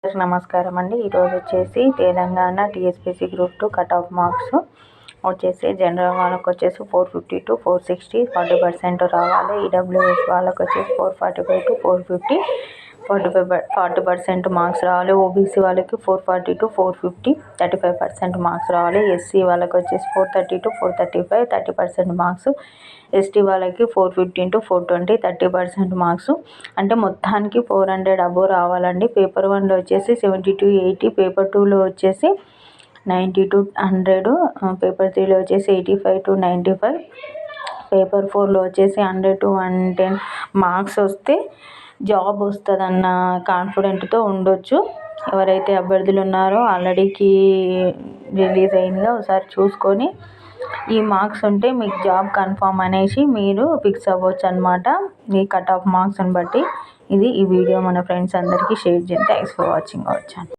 నమస్కారం అండి. ఈరోజు వచ్చేసి Telangana TSPC group 2 cut off marks వచ్చేసి జనరల్ వాళ్ళకి వచ్చేసి 450 to 460 40% రావాలి. ఈడబ్ల్యూఎస్ వాళ్ళకి వచ్చేసి 445 to 450 40% మార్క్స్ రావాలి. ఓబీసీ వాళ్ళకి 440 to 450 35% మార్క్స్ రావాలి. ఎస్సీ వాళ్ళకి వచ్చేసి 430 to 435 30% మార్క్స్. ఎస్టీ వాళ్ళకి 415 to 420 30% మార్క్స్. అంటే మొత్తానికి 400 అబోవ్ రావాలండి. పేపర్ 1లో వచ్చేసి 70 to 80, పేపర్ 2లో వచ్చేసి 90 to 100, పేపర్ 3లో వచ్చేసి 85 to 95, పేపర్ 4లో వచ్చేసి 100 to 110 మార్క్స్ వస్తే జాబ్ వస్తుందన్న కాన్ఫిడెంట్తో ఉండొచ్చు. ఎవరైతే అభ్యర్థులు ఉన్నారో ఆల్రెడీకి రిలీజ్ అయిందిగా, ఒకసారి చూసుకొని ఈ మార్క్స్ ఉంటే మీకు జాబ్ కన్ఫామ్ అనేసి మీరు ఫిక్స్ అవ్వచ్చు అనమాట. ఈ కట్ ఆఫ్ మార్క్స్ని బట్టి. ఈ వీడియో మన ఫ్రెండ్స్ అందరికీ షేర్ చేయండి. Thanks for watching our channel.